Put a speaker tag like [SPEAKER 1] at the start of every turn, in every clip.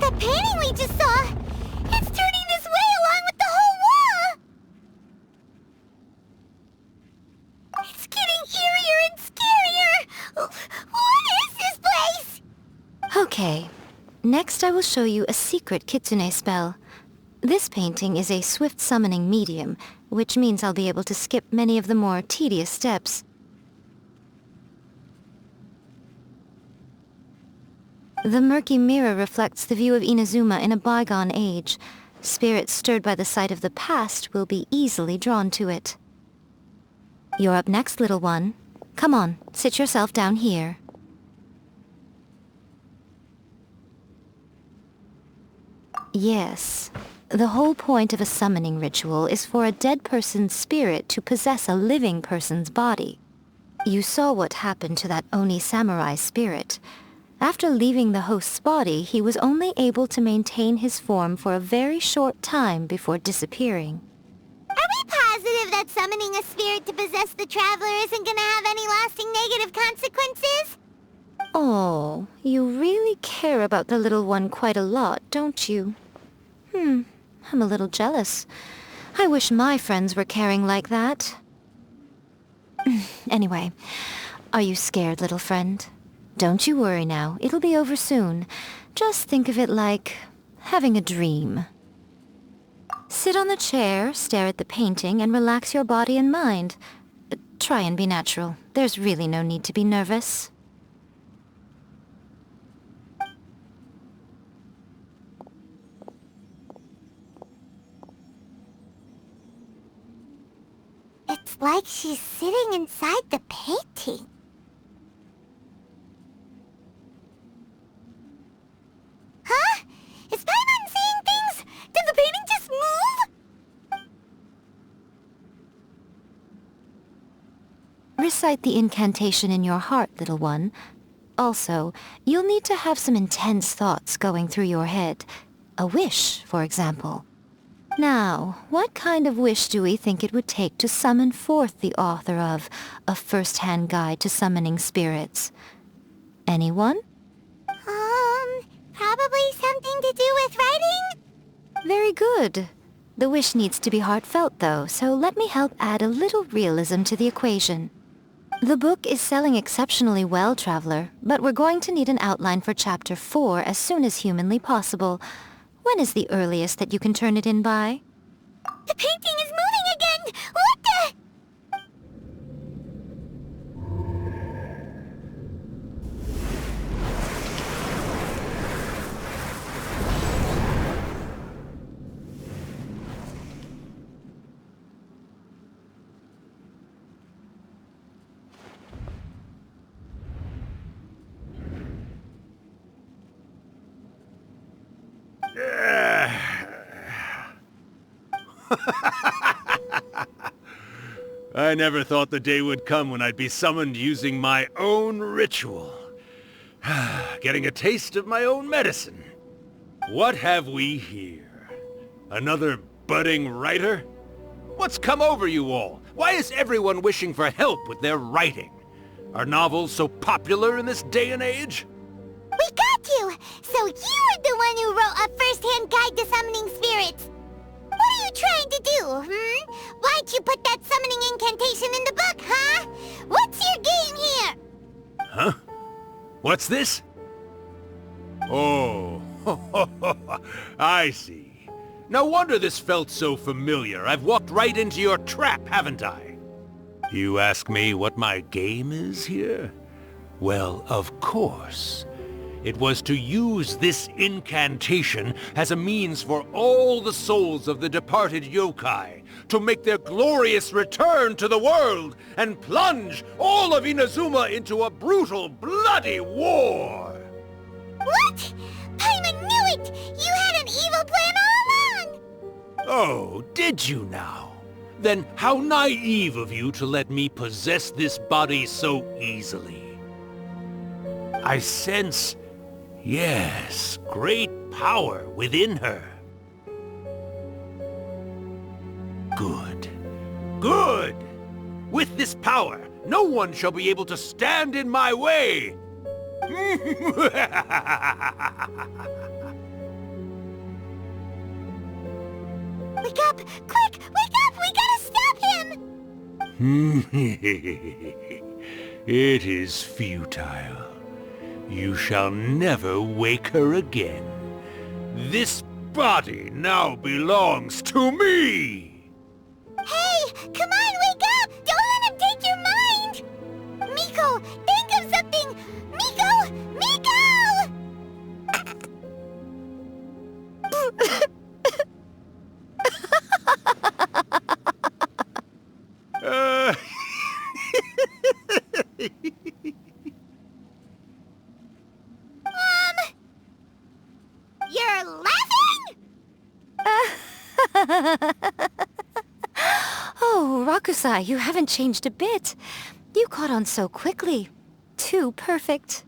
[SPEAKER 1] That painting we just saw! It's turning this way along with the whole wall! It's getting eerier and scarier! What is this place?
[SPEAKER 2] Okay. Next I will show you a secret kitsune spell. This painting is a swift summoning medium, which means I'll be able to skip many of the more tedious steps. The murky mirror reflects the view of Inazuma in a bygone age. Spirits stirred by the sight of the past will be easily drawn to it. You're up next, little one. Come on, sit yourself down here. Yes. The whole point of a summoning ritual is for a dead person's spirit to possess a living person's body. You saw what happened to that Oni samurai spirit. After leaving the host's body, he was only able to maintain his form for a very short time before disappearing.
[SPEAKER 1] Are we positive that summoning a spirit to possess the traveler isn't gonna have any lasting negative consequences?
[SPEAKER 2] Oh, you really care about the little one quite a lot, don't you? I'm a little jealous. I wish my friends were caring like that. Anyway, are you scared, little friend? Don't you worry now, it'll be over soon. Just think of it like having a dream. Sit on the chair, stare at the painting, and relax your body and mind. Try and be natural. There's really no need to be nervous.
[SPEAKER 1] It's like she's sitting inside the painting. Huh? Is Paimon seeing things? Did the painting just move?
[SPEAKER 2] Recite the incantation in your heart, little one. Also, you'll need to have some intense thoughts going through your head. A wish, for example. Now, what kind of wish do we think it would take to summon forth the author of A First-Hand Guide to Summoning Spirits? Anyone?
[SPEAKER 1] Probably something to do with writing?
[SPEAKER 2] Very good. The wish needs to be heartfelt, though, so let me help add a little realism to the equation. The book is selling exceptionally well, Traveler, but we're going to need an outline for Chapter 4 as soon as humanly possible. When is the earliest that you can turn it in by?
[SPEAKER 1] The painting is moving again! What the...
[SPEAKER 3] I never thought the day would come when I'd be summoned using my own ritual. Getting a taste of my own medicine. What have we here? Another budding writer? What's come over you all? Why is everyone wishing for help with their writing? Are novels so popular in this day and age?
[SPEAKER 1] We got you! So you're the one who wrote A First-Hand Guide to Summoning Spirits! What are you trying to do, Why'd you put that summoning incantation in the book, huh? What's your game here?
[SPEAKER 3] Huh? What's this? Oh, I see. No wonder this felt so familiar. I've walked right into your trap, haven't I? You ask me what my game is here? Well, of course. It was to use this incantation as a means for all the souls of the departed yokai to make their glorious return to the world and plunge all of Inazuma into a brutal, bloody war!
[SPEAKER 1] What? Paimon knew it! You had an evil plan all along!
[SPEAKER 3] Oh, did you now? Then how naive of you to let me possess this body so easily. I sense... yes, great power within her. Good. Good! With this power, no one shall be able to stand in my way!
[SPEAKER 1] Quick, wake up! We gotta stop him!
[SPEAKER 3] It is futile. You shall never wake her again. This body now belongs to me!
[SPEAKER 1] Hey, come on, wake up! Don't let him take your mind! Miko, think of something! Miko! Miko!
[SPEAKER 3] Uh,
[SPEAKER 1] You're laughing?
[SPEAKER 2] Oh, Rakusai, you haven't changed a bit. You caught on so quickly. Too perfect.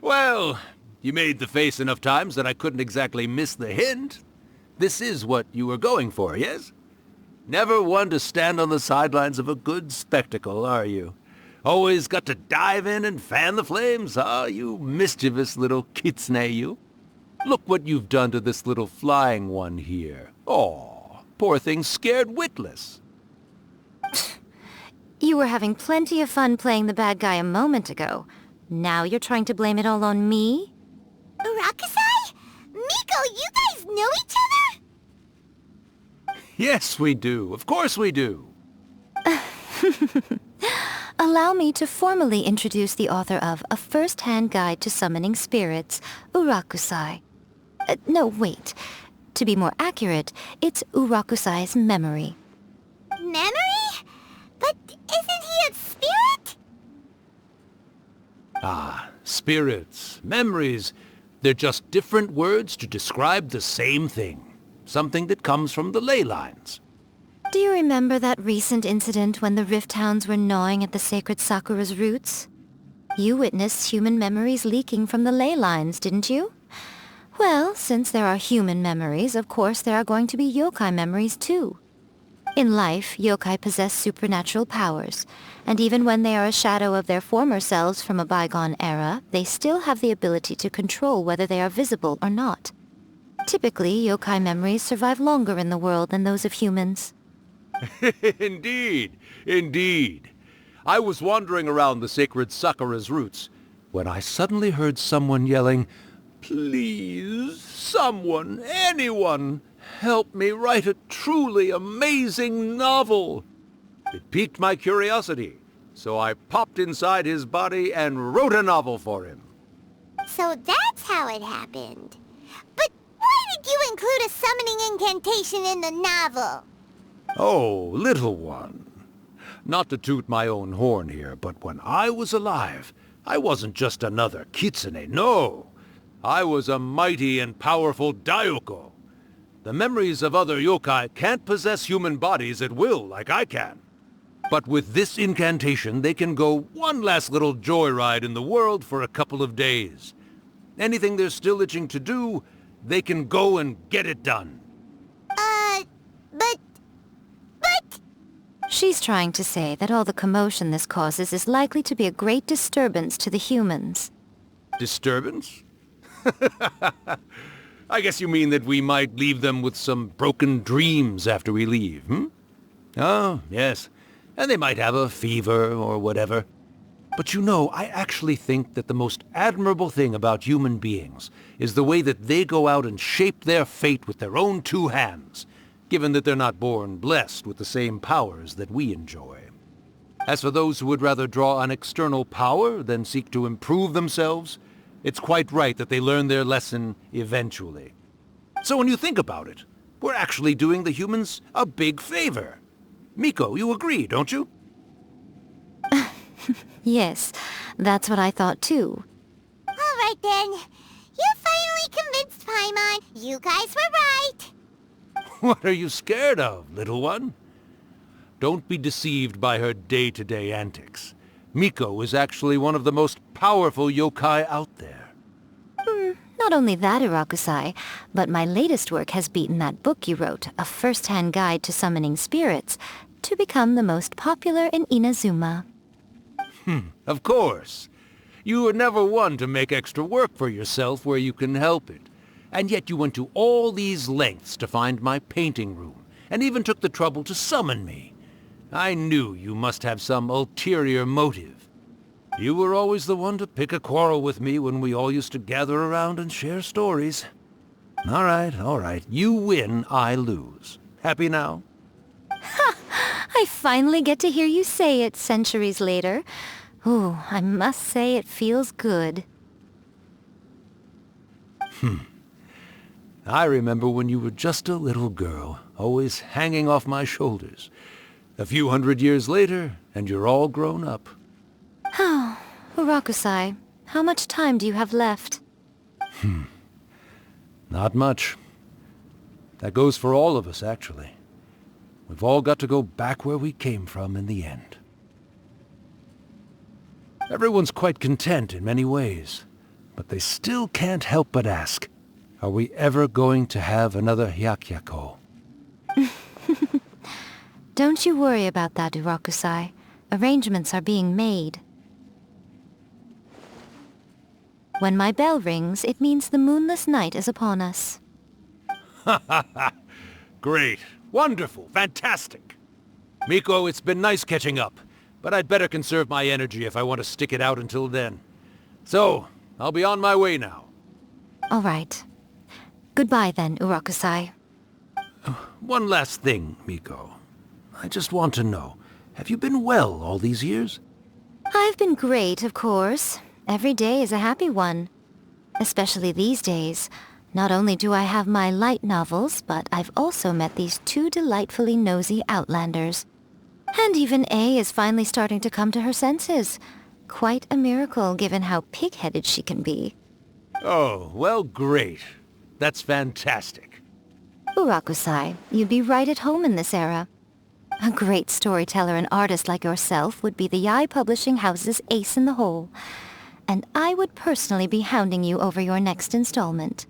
[SPEAKER 3] well, you made the face enough times that I couldn't exactly miss the hint. This is what you were going for, yes? Never one to stand on the sidelines of a good spectacle, are you? Always got to dive in and fan the flames, huh? You mischievous little kitsune, you. Look what you've done to this little flying one here. Aw, poor thing scared witless.
[SPEAKER 2] You were having plenty of fun playing the bad guy a moment ago. Now you're trying to blame it all on me?
[SPEAKER 1] Rakusai? Miko, you guys know each other?
[SPEAKER 3] Yes, we do. Of course we do.
[SPEAKER 2] Allow me to formally introduce the author of A First-Hand Guide to Summoning Spirits, Urakusai. No, wait. To be more accurate, it's Urakusai's memory.
[SPEAKER 1] Memory? But isn't he a spirit?
[SPEAKER 3] Ah, spirits, memories. They're just different words to describe the same thing. Something that comes from the ley lines.
[SPEAKER 2] Do you remember that recent incident when the Rift Hounds were gnawing at the sacred Sakura's roots? You witnessed human memories leaking from the ley lines, didn't you? Well, since there are human memories, of course there are going to be yokai memories too. In life, yokai possess supernatural powers, and even when they are a shadow of their former selves from a bygone era, they still have the ability to control whether they are visible or not. Typically, yokai memories survive longer in the world than those of humans.
[SPEAKER 3] Indeed, indeed. I was wandering around the sacred Sakura's roots when I suddenly heard someone yelling, "Please, someone, anyone, help me write a truly amazing novel." It piqued my curiosity, so I popped inside his body and wrote a novel for him.
[SPEAKER 1] So that's how it happened. But why did you include a summoning incantation in the novel?
[SPEAKER 3] Oh, little one. Not to toot my own horn here, but when I was alive, I wasn't just another kitsune, no. I was a mighty and powerful Daiyoko. The memories of other yokai can't possess human bodies at will like I can. But with this incantation, they can go one last little joyride in the world for a couple of days. Anything they're still itching to do, they can go and get it done.
[SPEAKER 1] But...
[SPEAKER 2] She's trying to say that all the commotion this causes is likely to be a great disturbance to the humans.
[SPEAKER 3] Disturbance? I guess you mean that we might leave them with some broken dreams after we leave, hmm? Oh, yes. And they might have a fever or whatever. But you know, I actually think that the most admirable thing about human beings is the way that they go out and shape their fate with their own two hands, given that they're not born blessed with the same powers that we enjoy. As for those who would rather draw on external power than seek to improve themselves, it's quite right that they learn their lesson eventually. So when you think about it, we're actually doing the humans a big favor. Miko, you agree, don't you?
[SPEAKER 2] Yes, that's what I thought too.
[SPEAKER 1] All right then. You finally convinced Paimon. You guys were right.
[SPEAKER 3] What are you scared of, little one? Don't be deceived by her day-to-day antics. Miko is actually one of the most powerful yokai out there.
[SPEAKER 2] Not only that, Urakusai, but my latest work has beaten that book you wrote, A First-Hand Guide to Summoning Spirits, to become the most popular in Inazuma.
[SPEAKER 3] Of course. You are never one to make extra work for yourself where you can help it. And yet you went to all these lengths to find my painting room, and even took the trouble to summon me. I knew you must have some ulterior motive. You were always the one to pick a quarrel with me when we all used to gather around and share stories. All right. You win, I lose. Happy now?
[SPEAKER 2] I finally get to hear you say it centuries later. Ooh, I must say it feels good.
[SPEAKER 3] I remember when you were just a little girl, always hanging off my shoulders. A few hundred years later, and you're all grown up.
[SPEAKER 2] Oh, Urakusai, how much time do you have left?
[SPEAKER 3] Not much. That goes for all of us, actually. We've all got to go back where we came from in the end. Everyone's quite content in many ways, but they still can't help but ask, are we ever going to have another Hyakyako?
[SPEAKER 2] Don't you worry about that, Urakusai. Arrangements are being made. When my bell rings, it means the moonless night is upon us.
[SPEAKER 3] Great. Wonderful. Fantastic. Miko, it's been nice catching up, but I'd better conserve my energy if I want to stick it out until then. So, I'll be on my way now.
[SPEAKER 2] All right. Goodbye then, Urakusai.
[SPEAKER 3] One last thing, Miko. I just want to know, have you been well all these years?
[SPEAKER 2] I've been great, of course. Every day is a happy one. Especially these days. Not only do I have my light novels, but I've also met these two delightfully nosy outlanders. And even A is finally starting to come to her senses. Quite a miracle, given how pig-headed she can be.
[SPEAKER 3] Oh, well, great. That's fantastic.
[SPEAKER 2] Urakusai, you'd be right at home in this era. A great storyteller and artist like yourself would be the Yae Publishing House's ace in the hole. And I would personally be hounding you over your next installment.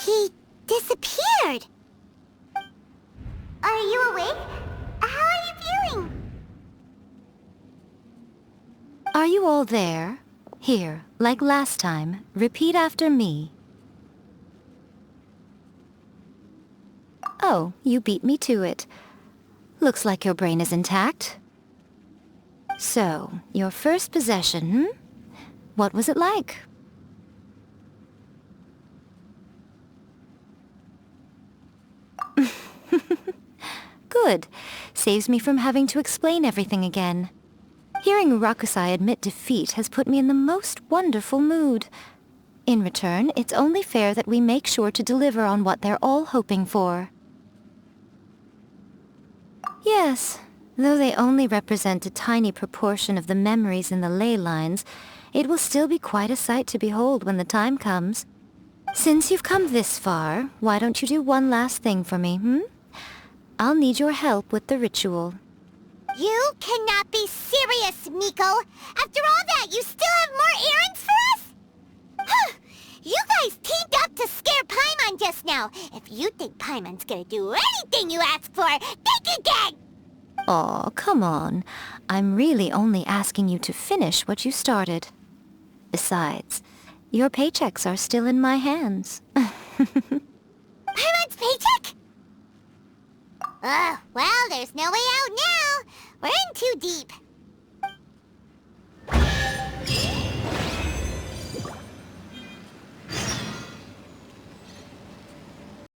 [SPEAKER 1] He disappeared. Are you awake? How are you feeling?
[SPEAKER 2] Are you all there? Here, like last time, repeat after me. Oh, you beat me to it. Looks like your brain is intact. So, your first possession, What was it like? Good. Saves me from having to explain everything again. Hearing Urakusai admit defeat has put me in the most wonderful mood. In return, it's only fair that we make sure to deliver on what they're all hoping for. Yes, though they only represent a tiny proportion of the memories in the ley lines, it will still be quite a sight to behold when the time comes. Since you've come this far, why don't you do one last thing for me, I'll need your help with the ritual.
[SPEAKER 1] You cannot be serious, Miko! After all that, you still have more errands for us? Huh. You guys teamed up to scare Paimon just now. If you think Paimon's gonna do anything you ask for, think again!
[SPEAKER 2] Aw, come on. I'm really only asking you to finish what you started. Besides, your paychecks are still in my hands.
[SPEAKER 1] Paimon's paycheck? Well, there's no way out now. We're in too deep.